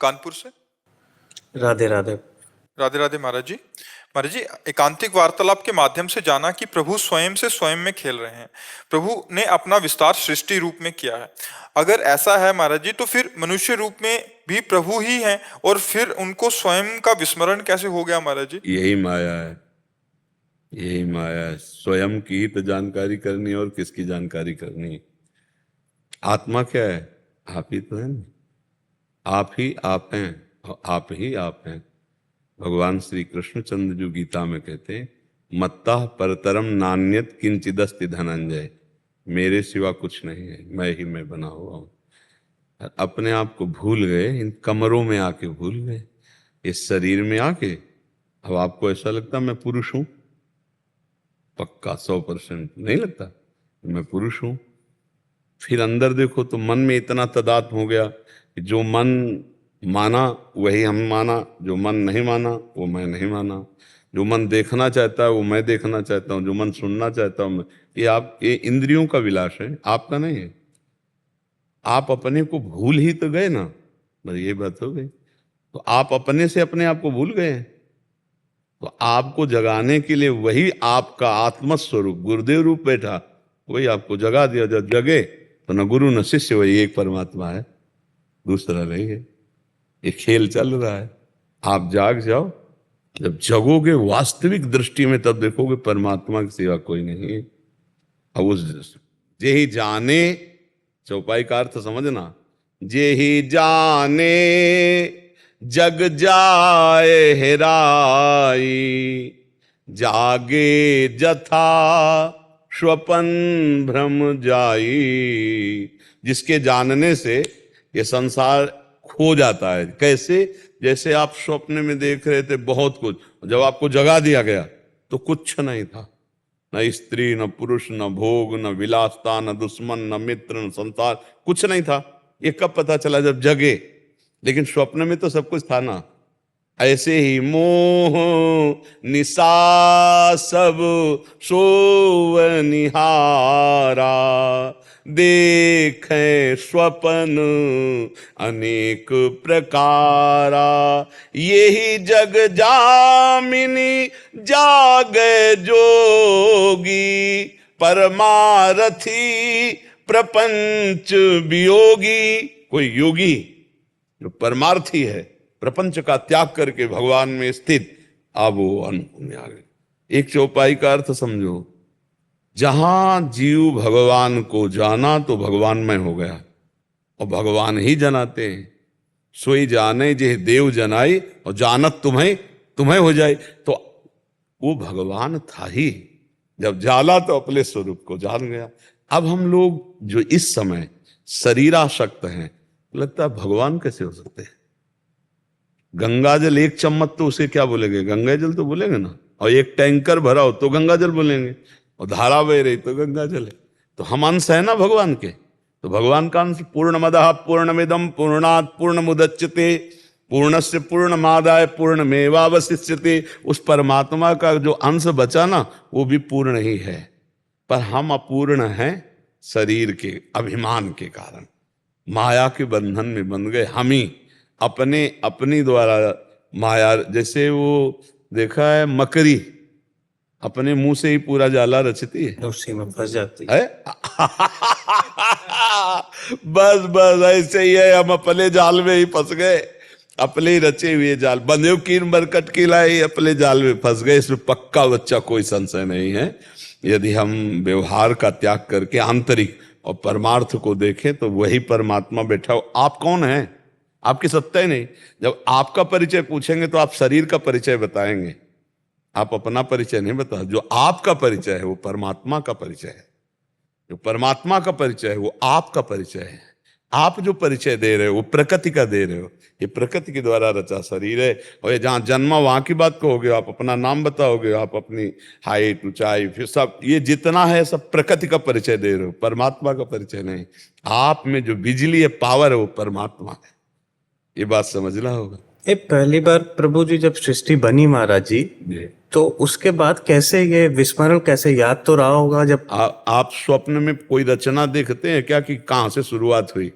कानपुर से। राधे राधे। राधे राधे महाराज जी। महाराज जी, एकांतिक वार्तालाप के माध्यम से जाना कि प्रभु स्वयं से स्वयं में खेल रहे हैं। प्रभु ने अपना विस्तार सृष्टि रूप में किया है। अगर ऐसा है महाराज जी, तो फिर मनुष्य रूप में भी प्रभु ही हैं, और फिर उनको स्वयं का विस्मरण कैसे हो गया महाराज जी? यही माया है, यही माया है। स्वयं की ही तो जानकारी करनी और किसकी जानकारी करनी। आत्मा क्या है? आप ही तो है ना, आप ही आप हैं और आप ही आप हैं। भगवान श्री कृष्णचंद्र जो गीता में कहते हैं, मत्ता परतरम नान्यत किंचिदस्ति धनंजय, मेरे सिवा कुछ नहीं है, मैं ही मैं बना हुआ हूं। अपने आप को भूल गए, इन कमरों में आके भूल गए, इस शरीर में आके। अब आपको ऐसा लगता मैं पुरुष हूं? पक्का 100% नहीं लगता मैं पुरुष हूं। फिर अंदर देखो तो मन में इतना तदात्म हो गया कि जो मन माना वही हम माना, जो मन नहीं माना वो मैं नहीं माना, जो मन देखना चाहता है वो मैं देखना चाहता हूँ, जो मन सुनना चाहता हूँ मैं। ये इंद्रियों का विलास है, आपका नहीं है। आप अपने को भूल ही तो गए ना, बस ये बात हो गई। तो आप अपने से अपने आप को भूल गए। तो आपको जगाने के लिए वही आपका आत्म स्वरूप गुरुदेव रूप बैठा, वही आपको जगा दिया। जब जगे तो न गुरु न शिष्य, वही एक परमात्मा है, दूसरा नहीं है। ये खेल चल रहा है। आप जाग जाओ, जब जगोगे वास्तविक दृष्टि में, तब देखोगे परमात्मा की सिवा कोई नहीं है। अब उस जे ही जाने, चौपाई का अर्थ समझना, जे ही जाने जग जाए हेराई, जागे जथा स्वपन भ्रम जाई। जिसके जानने से ये संसार खो जाता है। कैसे? जैसे आप स्वप्न में देख रहे थे बहुत कुछ, जब आपको जगा दिया गया तो कुछ नहीं था, न स्त्री न पुरुष न भोग न विलासता न दुश्मन न मित्र न संसार, कुछ नहीं था। ये कब पता चला? जब जगे। लेकिन स्वप्न में तो सब कुछ था ना। ऐसे ही मोह निशा सब सोवनिहारा, देखे स्वपन अनेक प्रकारा। यही जग जामिनी जागे जोगी, परमारथी प्रपंच वियोगी। कोई योगी जो परमार्थी है, प्रपंच का त्याग करके भगवान में स्थित, अब वो अनुभव में आ गए। एक चौपाई का अर्थ समझो, जहां जीव भगवान को जाना तो भगवानमय हो गया, और भगवान ही जनाते हैं। सोई जाने जे देव जनाई, और जानत तुम्हें तुम्हें हो जाए। तो वो भगवान था ही, जब जाला तो अपने स्वरूप को जान गया। अब हम लोग जो इस समय शरीरासक्त हैं, लगता है भगवान कैसे हो सकते हैं? गंगा जल एक चम्मच तो उसे क्या बोलेंगे? गंगा जल तो बोलेंगे ना। और एक टैंकर भरा हो तो गंगा जल बोलेंगे, और धारा बह रही तो गंगा जल है। तो हम अंश है ना भगवान के। तो भगवान का अंश पूर्णमदः पूर्णमिदं पूर्णात् पूर्णमुदच्यते पूर्णस्य पूर्णमादाय पूर्णमेवावशिष्यते। उस परमात्मा का जो अंश बचा ना, वो भी पूर्ण ही है। पर हम अपूर्ण हैं शरीर के अभिमान के कारण, माया के बंधन में बंध गए। हम ही अपने अपनी द्वारा माया, जैसे वो देखा है मकड़ी अपने मुंह से ही पूरा जाला रचती है, उसी में फंस जाती है? बस बस ऐसे ही है, हम अपने जाल में ही फंस गए, अपने ही रचे हुए जाल। बंधे कीर मरकट की लाई, अपने जाल में फंस गए। इसमें पक्का बच्चा कोई संशय नहीं है। यदि हम व्यवहार का त्याग करके आंतरिक और परमार्थ को देखें, तो वही परमात्मा बैठा हो। आप कौन है? आपकी सत्ता ही नहीं। जब आपका परिचय पूछेंगे तो आप शरीर का परिचय बताएंगे, आप अपना परिचय नहीं बता। जो आपका परिचय है वो परमात्मा का परिचय है। जो परमात्मा का परिचय है वो आपका परिचय है। आप जो परिचय दे रहे हो वो प्रकृति का दे रहे हो। ये प्रकृति के द्वारा रचा शरीर है, और ये जहां जन्मा वहां की बात कहोगे, आप अपना नाम बताओगे, आप अपनी हाइट ऊंचाई, फिर सब ये जितना है सब प्रकृति का परिचय दे रहे हो, परमात्मा का परिचय नहीं। आप में जो बिजली है, पावर है, वो परमात्मा है। ये बात समझना होगा। पहली बार प्रभु जी जब सृष्टि बनी महाराज जी, तो उसके बाद कैसे ये विस्मरण, कैसे याद तो रहा होगा जब आप स्वप्न में कोई रचना देखते हैं क्या कि कहां से शुरुआत हुई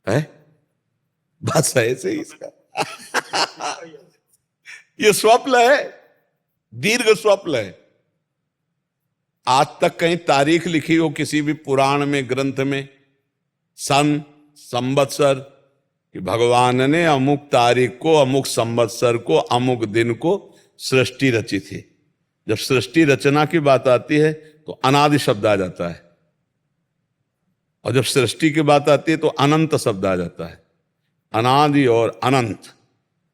है? बस ऐसे ही इसका ये स्वप्न है, दीर्घ स्वप्न है। आज तक कहीं तारीख लिखी हो किसी भी पुराण में, ग्रंथ में, सन, संवत्सर, कि भगवान ने अमुक तारीख को, अमुक संवत्सर को, अमुक दिन को सृष्टि रची थी? जब सृष्टि रचना की बात आती है तो अनादि शब्द आ जाता है, और जब सृष्टि की बात आती है तो अनंत शब्द आ जाता है। अनादि और अनंत,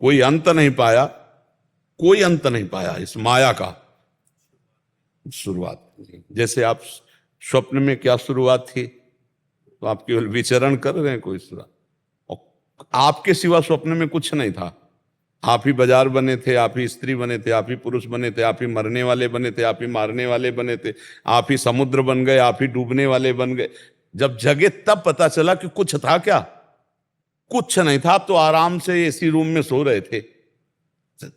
कोई अंत नहीं पाया, कोई अंत नहीं पाया इस माया का। शुरुआत जैसे आप स्वप्न में क्या शुरुआत थी, तो आप केवल विचरण कर रहे हैं, कोई शुरुआत, और आपके सिवा स्वप्न में कुछ नहीं था। आप ही बाजार बने थे, आप ही स्त्री बने थे, आप ही पुरुष बने थे, आप ही मरने वाले बने थे, आप ही मारने वाले बने थे, आप ही समुद्र बन गए, आप ही डूबने वाले बन गए। जब जगे तब पता चला कि कुछ था क्या? कुछ नहीं था। आप तो आराम से एसी रूम में सो रहे थे,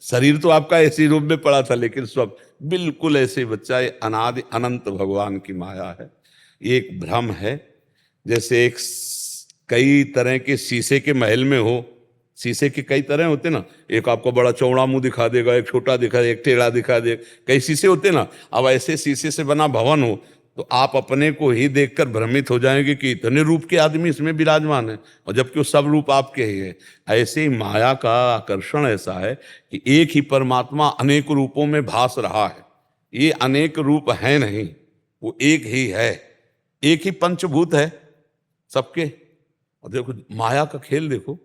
शरीर तो आपका एसी रूम में पड़ा था, लेकिन सब बिल्कुल ऐसे ही बच्चा। ये अनादि अनंत भगवान की माया है। ये एक भ्रम है। जैसे एक कई तरह के शीशे के महल में हो, शीशे के कई तरह होते ना, एक आपको बड़ा चौड़ा मुंह दिखा देगा, एक छोटा दिखा देगा, एक टेढ़ा दिखा देगा, कई शीशे होते ना। अब ऐसे शीशे से बना भवन हो तो आप अपने को ही देखकर भ्रमित हो जाएंगे कि इतने रूप के आदमी इसमें विराजमान है, और जबकि वो सब रूप आपके ही है। ऐसे ही माया का आकर्षण ऐसा है कि एक ही परमात्मा अनेक रूपों में भास रहा है। ये अनेक रूप है नहीं, वो एक ही है, एक ही पंचभूत है सबके। और देखो माया का खेल देखो,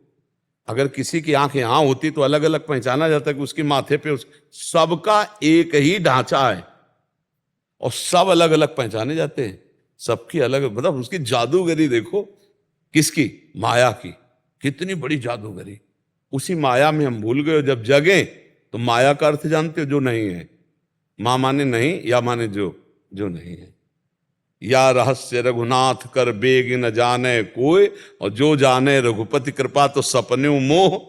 अगर किसी की आंख यहाँ होती तो अलग अलग पहचाना जाता कि उसके माथे पे सबका एक ही ढांचा है, और सब अलग अलग पहचाने जाते हैं, सबकी अलग, मतलब उसकी जादूगरी देखो। किसकी? माया की। कितनी बड़ी जादूगरी। उसी माया में हम भूल गए। जब जगे तो माया का अर्थ जानते हो, जो नहीं है। मां माने नहीं, या माने जो नहीं है। या रहस्य रघुनाथ कर बेग न जाने कोई, और जो जाने रघुपति कृपा तो सपने मोह।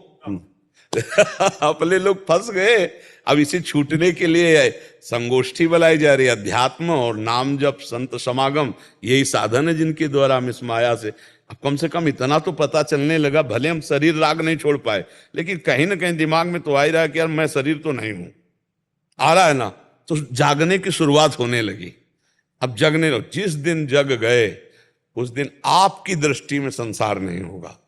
अपने लोग फंस गए। अब इसे छूटने के लिए संगोष्ठी बुलाई जा रही है। अध्यात्म और नाम जप, संत समागम, यही साधन है जिनके द्वारा हम इस माया से, अब कम से कम इतना तो पता चलने लगा। भले हम शरीर राग नहीं छोड़ पाए, लेकिन कहीं ना कहीं दिमाग में तो आ ही रहा है कि यार मैं शरीर तो नहीं हूं। आ रहा है ना, तो जागने की शुरुआत होने लगी। अब जगने लो। जिस दिन जग गए उस दिन आपकी दृष्टि में संसार नहीं होगा,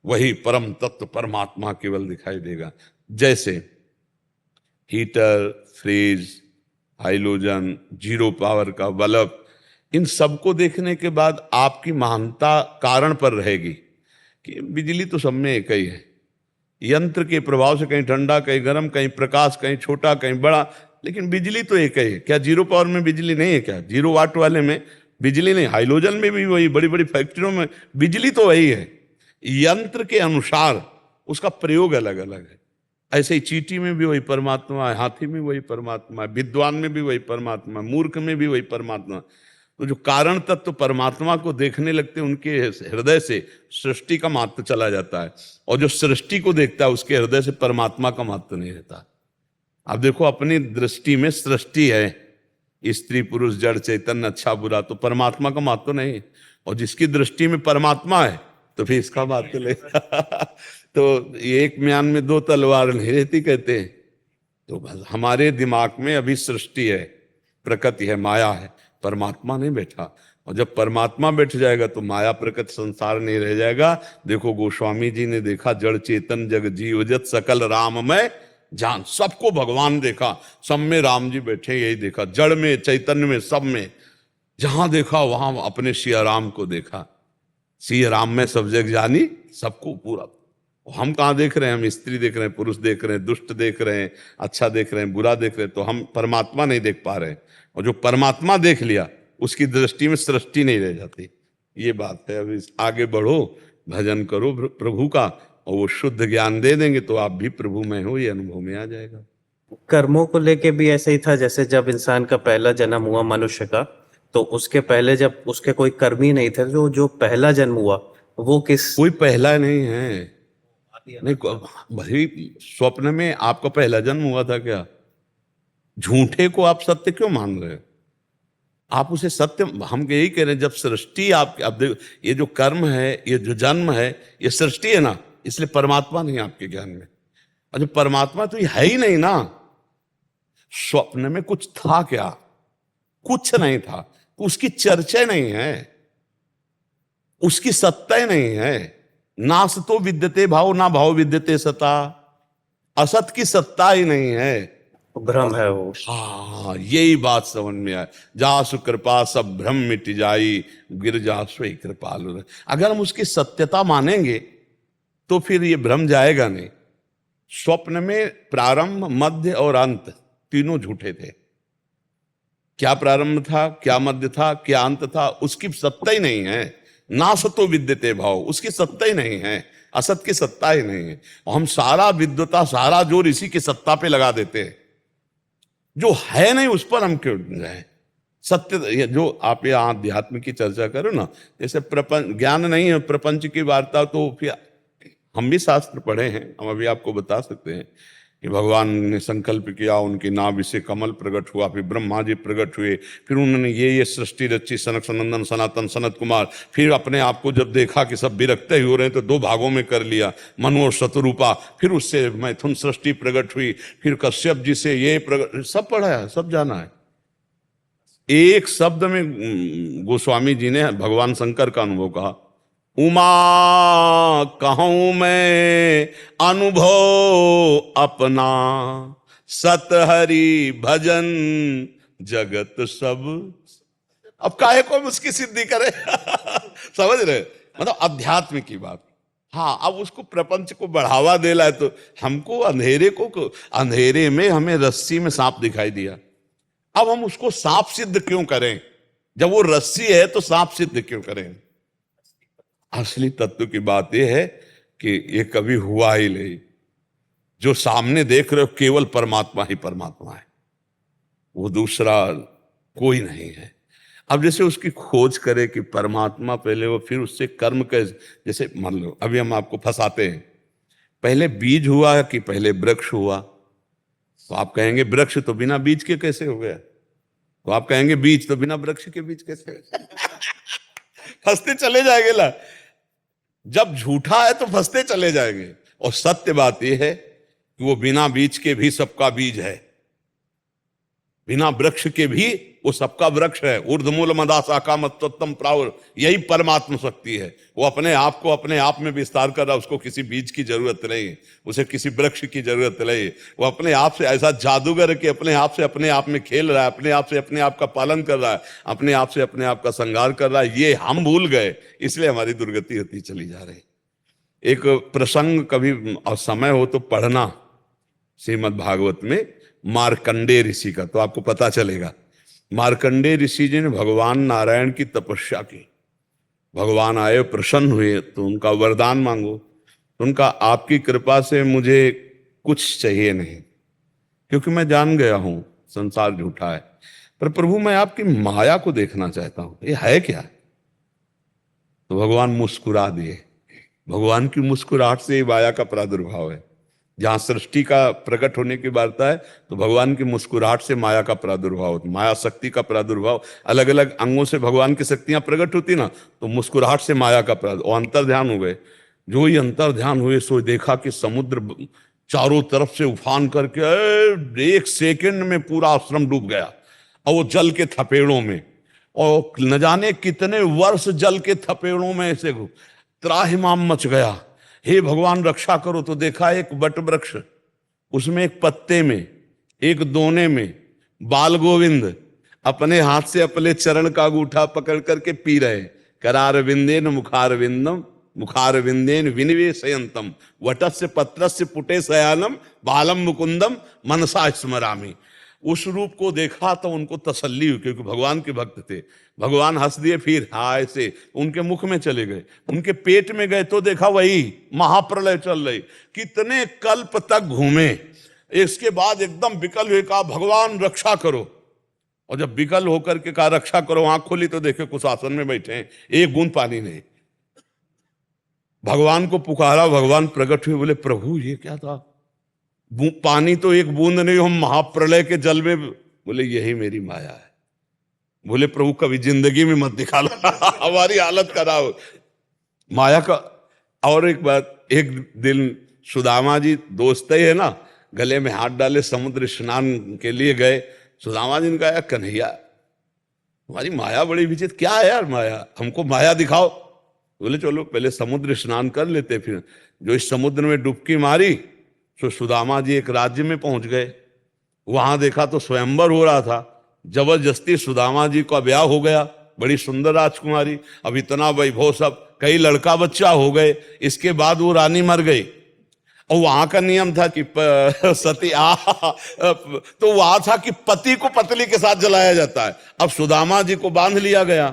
वही परम तत्व परमात्मा केवल दिखाई देगा। जैसे heater, fridge, halogen, zero power का बल्ब, इन सबको देखने के बाद आपकी महानता कारण पर रहेगी कि बिजली तो सब में एक ही है। यंत्र के प्रभाव से कहीं ठंडा, कहीं गर्म, कहीं प्रकाश, कहीं छोटा, कहीं बड़ा, लेकिन बिजली तो एक ही है। क्या जीरो पावर में बिजली नहीं है? क्या जीरो वाट वाले में बिजली नहीं? हाइलोजन में भी वही, बड़ी बड़ी फैक्ट्रियों में बिजली तो वही है। यंत्र के अनुसार उसका प्रयोग अलग अलग है। ऐसे ही चींटी में भी वही परमात्मा है, हाथी में वही परमात्मा है, विद्वान में भी वही परमात्मा है, मूर्ख में भी वही परमात्मा। तो जो कारण तत्व परमात्मा को देखने लगते हैं, उनके हृदय से सृष्टि का महत्व चला जाता है, और जो सृष्टि को देखता है उसके हृदय से परमात्मा का महत्व नहीं रहता। अब देखो अपनी दृष्टि में सृष्टि है, स्त्री पुरुष जड़ चैतन्य अच्छा बुरा, तो परमात्मा का महत्व नहीं। और जिसकी दृष्टि में परमात्मा है तो फिर इसका महत्व ले तो एक म्यान में दो तलवार नहीं रहती कहते हैं। तो बस हमारे दिमाग में अभी सृष्टि है, प्रकृति है, माया है, परमात्मा नहीं बैठा। और जब परमात्मा बैठ जाएगा तो माया प्रकृति संसार नहीं रह जाएगा। देखो गोस्वामी जी ने देखा, जड़ चेतन जग जीव जत सकल राम में जान, सबको भगवान देखा, सब में राम जी बैठे, यही देखा। जड़ में, चैतन्य में, सब में, जहां देखा वहां अपने सिया राम को देखा। सिया राम में सब जग जानी, सबको पूरा। हम कहाँ देख रहे हैं? हम स्त्री देख रहे हैं, पुरुष देख रहे हैं, दुष्ट देख रहे हैं, अच्छा देख रहे हैं, बुरा देख रहे हैं, तो हम परमात्मा नहीं देख पा रहे हैं। और जो परमात्मा देख लिया उसकी दृष्टि में सृष्टि नहीं रह जाती। ये बात है। अब आगे बढ़ो, भजन करो प्रभु का, और वो शुद्ध ज्ञान दे देंगे तो आप भी प्रभु में हो, ये अनुभव में आ जाएगा। कर्मों को लेके भी ऐसे ही था, जैसे जब इंसान का पहला जन्म हुआ मनुष्य का, तो उसके पहले जब उसके कोई कर्म ही नहीं थे, जो पहला जन्म हुआ वो किस? कोई पहला नहीं है। नहीं, भाई स्वप्न में आपका पहला जन्म हुआ था क्या? झूठे को आप सत्य क्यों मान रहे हो? आप उसे सत्य, हम यही कह रहे हैं, जब सृष्टि आप, अब देखो ये जो कर्म है, ये जो जन्म है, ये सृष्टि है ना, इसलिए परमात्मा नहीं आपके ज्ञान में। और जो परमात्मा तो ये है ही नहीं ना। स्वप्न में कुछ था क्या? कुछ नहीं था, उसकी चर्चा नहीं है, उसकी सत्ता ही नहीं है। नास तो विद्यते भाव, ना भाव विद्यते सता। असत की सत्ता ही नहीं है, भ्रम है वो। हाँ, यही बात समझ में आए। जासु कृपा सब भ्रम मिट जाई, गिर जासु कृपालु। अगर हम उसकी सत्यता मानेंगे तो फिर ये भ्रम जाएगा नहीं। स्वप्न में प्रारंभ, मध्य और अंत तीनों झूठे थे। क्या प्रारंभ था, क्या मध्य था, क्या अंत था, उसकी सत्ता ही नहीं है। नासतो विद्यते भाव, उसकी सत्ता ही नहीं है, असत की सत्ता ही नहीं है। और हम सारा विद्वता, सारा जोर इसी की सत्ता पे लगा देते हैं। जो है नहीं उस पर हम क्यों जाए? सत्य, जो आप ये आध्यात्म की चर्चा करो ना, जैसे प्रपंच ज्ञान नहीं है, प्रपंच की वार्ता, तो फिर हम भी शास्त्र पढ़े हैं, हम अभी आपको बता सकते हैं कि भगवान ने संकल्प किया, उनकी नाभि से कमल प्रकट हुआ, फिर ब्रह्मा जी प्रकट हुए, फिर उन्होंने ये सृष्टि रची, सनक सनंदन सनातन सनत कुमार। फिर अपने आप को जब देखा कि सब विरक्त ही हो रहे हैं तो 2 भागों में कर लिया, मनु और शतरूपा। फिर उससे मैथुन सृष्टि प्रकट हुई, फिर कश्यप जी से ये प्रकट, सब पढ़ा है, सब जाना है। एक शब्द में गोस्वामी जी ने भगवान शंकर का अनुभव कहा, उमा कहूं मैं अनुभव अपना, सत हरि भजन जगत सब। अब काहे को उसकी सिद्धि करे समझ रहे? मतलब अध्यात्म की बात। हाँ, अब उसको प्रपंच को बढ़ावा देना है तो हमको अंधेरे में हमें रस्सी में सांप दिखाई दिया, अब हम उसको सांप सिद्ध क्यों करें? जब वो रस्सी है तो सांप सिद्ध क्यों करें? असली तत्व की बात यह है कि ये कभी हुआ ही नहीं। जो सामने देख रहे हो केवल परमात्मा ही परमात्मा है, वो दूसरा कोई नहीं है। अब जैसे उसकी खोज करे कि परमात्मा पहले वो, फिर उससे कर्म कैसे, जैसे मान लो अभी हम आपको फंसाते हैं, पहले बीज हुआ कि पहले वृक्ष हुआ? तो आप कहेंगे वृक्ष तो बिना बीज के कैसे हो गया? तो आप कहेंगे बीज तो बिना वृक्ष के बीज कैसे हो फंसते चले जाएंगे ना। जब झूठा है तो फंसते चले जाएंगे, और सत्य बात यह है कि वो बिना बीज के भी सबका बीज है, बिना वृक्ष के भी वो सबका वृक्ष है। ऊर्ध्वमूल मदा शाखा मत्तम प्रावर, यही परमात्मा शक्ति है। वो अपने आप को अपने आप में विस्तार कर रहा है, उसको किसी बीज की जरूरत नहीं, उसे किसी वृक्ष की जरूरत नहीं। वो अपने आप से ऐसा जादूगर कि अपने आप में खेल रहा है, अपने आप से अपने आप का पालन कर रहा है, अपने आप से अपने आप का श्रृंगार कर रहा है। ये हम भूल गए, इसलिए हमारी दुर्गति होती चली जा रही। एक प्रसंग कभी और समय हो तो पढ़ना श्रीमद् भागवत में मार्कंडेय ऋषि का, तो आपको पता चलेगा। मार्कंडेय ऋषि जी ने भगवान नारायण की तपस्या की, भगवान आए, प्रसन्न हुए, तो उनका वरदान मांगो। तो उनका, आपकी कृपा से मुझे कुछ चाहिए नहीं, क्योंकि मैं जान गया हूं संसार झूठा है, पर प्रभु मैं आपकी माया को देखना चाहता हूं, ये है क्या? तो भगवान मुस्कुरा दिए। भगवान की मुस्कुराहट से ही माया का प्रादुर्भाव है। जहां सृष्टि का प्रकट होने की वार्ता है तो भगवान की मुस्कुराहट से माया का प्रादुर्भाव होता है। माया शक्ति का प्रादुर्भाव, अलग अलग अंगों से भगवान की शक्तियां प्रकट होती ना, तो मुस्कुराहट से माया का प्रादुर्भाव। अंतर ध्यान हो गए, जो ही अंतर ध्यान हुए सो देखा कि समुद्र चारों तरफ से उफान करके 1 सेकंड में पूरा आश्रम डूब गया, और वो जल के थपेड़ों में, और न जाने कितने वर्ष जल के थपेड़ों में से त्राहिमाम मच गया। हे भगवान रक्षा करो। तो देखा एक वट वृक्ष, उसमें एक पत्ते में, एक दोने में बाल गोविंद अपने हाथ से अपने चरण का अंगूठा पकड़ करके पी रहे। करार विंदेन मुखार विंदम, मुखार विंदेन विनिवेशयंतम, वटस्य पत्रस्य पुटे शयानम, बालम मुकुंदम मनसा स्मरामि। उस रूप को देखा तो उनको तसल्ली हुई, क्योंकि भगवान के भक्त थे। भगवान हंस दिए, फिर हाय से उनके मुख में चले गए, उनके पेट में गए तो देखा वही महाप्रलय चल रही। कितने कल्प तक घूमे, इसके बाद एकदम विकल हुए, कहा भगवान रक्षा करो। और जब विकल होकर के कहा रक्षा करो, आंख खोली तो देखे कुछ आसन में बैठे हैं, एक बूंद पानी नहीं। भगवान को पुकारा, भगवान प्रकट हुए, बोले प्रभु ये क्या था? पानी तो एक बूंद नहीं, हम महाप्रलय के जल में। बोले यही मेरी माया है। बोले प्रभु कभी जिंदगी में मत दिखा लो हमारी हालत कराओ माया का। और एक बात, एक दिन सुदामा जी दोस्त ही है ना, गले में हाथ डाले समुद्र स्नान के लिए गए। सुदामा जी ने कहा, कन्हैया हमारी माया बड़ी विचित्र, क्या है यार माया, हमको माया दिखाओ। बोले चलो पहले समुद्र स्नान कर लेते। फिर जो इस समुद्र में डुबकी मारी तो सुदामा जी एक राज्य में पहुंच गए। वहां देखा तो स्वयंवर हो रहा था, जबरदस्ती सुदामा जी का ब्याह हो गया, बड़ी सुंदर राजकुमारी, अब इतना वैभव, सब कई लड़का बच्चा हो गए। इसके बाद वो रानी मर गई और वहां का नियम था कि सती तो वहां था कि पति को पत्नी के साथ जलाया जाता है। अब सुदामा जी को बांध लिया गया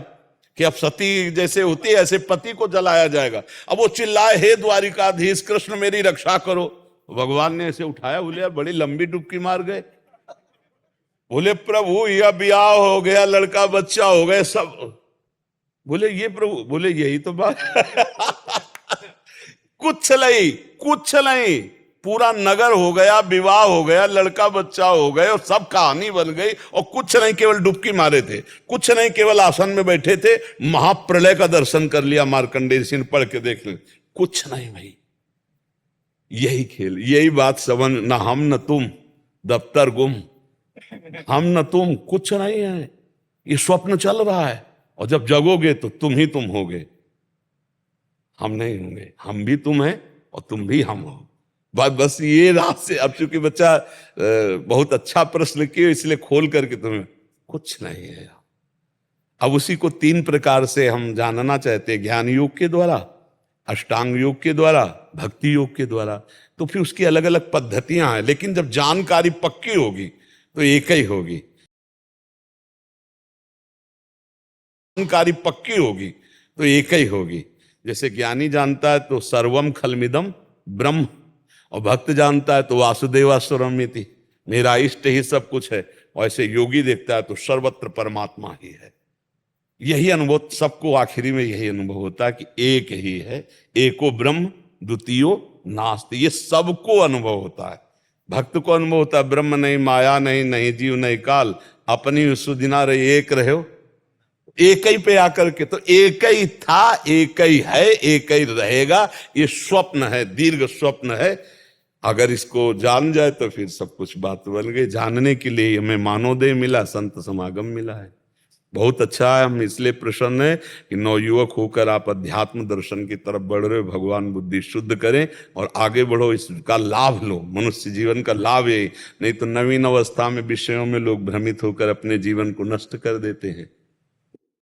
कि अब सती जैसे होती है ऐसे पति को जलाया जाएगा। अब वो चिल्लाए, हे द्वारिकाधीश कृष्ण मेरी रक्षा करो। भगवान ने ऐसे उठाया, बोले यार बड़ी लंबी डुबकी मार गए। बोले प्रभु यह ब्याह हो गया, लड़का बच्चा हो गए सब। बोले ये प्रभु, बोले यही तो बात कुछ नहीं, पूरा नगर हो गया, विवाह हो गया, लड़का बच्चा हो गए और सब कहानी बन गई। और कुछ नहीं, केवल डुबकी मारे थे, कुछ नहीं, केवल आसन में बैठे थे, महाप्रलय का दर्शन कर लिया। मार्कंडेय ऋषि ने पढ़ के देख ले, कुछ नहीं भाई, यही खेल, यही बात समझ, न हम न तुम, दफ्तर गुम, हम न तुम, कुछ नहीं है, ये स्वप्न चल रहा है। और जब जगोगे तो तुम ही तुम होगे, हम नहीं होंगे, हम भी तुम हैं और तुम भी हम हो। बस ये रात से, अब चूंकि बच्चा बहुत अच्छा प्रश्न किए इसलिए खोल करके तुम्हें, कुछ नहीं है। अब उसी को 3 प्रकार से हम जानना चाहते हैं, ज्ञान योग के द्वारा, अष्टांग योग के द्वारा, भक्ति योग के द्वारा। तो फिर उसकी अलग अलग पद्धतियां हैं, लेकिन जब जानकारी पक्की होगी तो एक ही होगी। जानकारी पक्की होगी तो एक ही होगी। जैसे ज्ञानी जानता है तो सर्वम खलमिदम ब्रह्म, और भक्त जानता है तो वासुदेवासुरमिति, मेरा इष्ट ही सब कुछ है। और ऐसे योगी देखता है तो सर्वत्र परमात्मा ही है। यही अनुभव सबको आखिरी में यही अनुभव होता है कि एक ही है, एको ब्रह्म द्वितीयो नास्ति। ये सबको अनुभव होता है। भक्त को अनुभव होता है ब्रह्म नहीं, माया नहीं, नहीं जीव नहीं काल, अपनी सुदिना रहे एक रहे हो, एक ही पे आकर के। तो एक ही था, एक ही है, एक ही रहेगा। ये स्वप्न है, दीर्घ स्वप्न है। अगर इसको जान जाए तो फिर सब कुछ बात बन गई। जानने के लिए हमें मानवदेह मिला, संत समागम मिला है, बहुत अच्छा है। हम इसलिए प्रसन्न है कि नवयुवक होकर आप अध्यात्म दर्शन की तरफ बढ़ रहे हो। भगवान बुद्धि शुद्ध करें और आगे बढ़ो, इसका लाभ लो। मनुष्य जीवन का लाभ यही, नहीं तो नवीन अवस्था में विषयों में लोग भ्रमित होकर अपने जीवन को नष्ट कर देते हैं।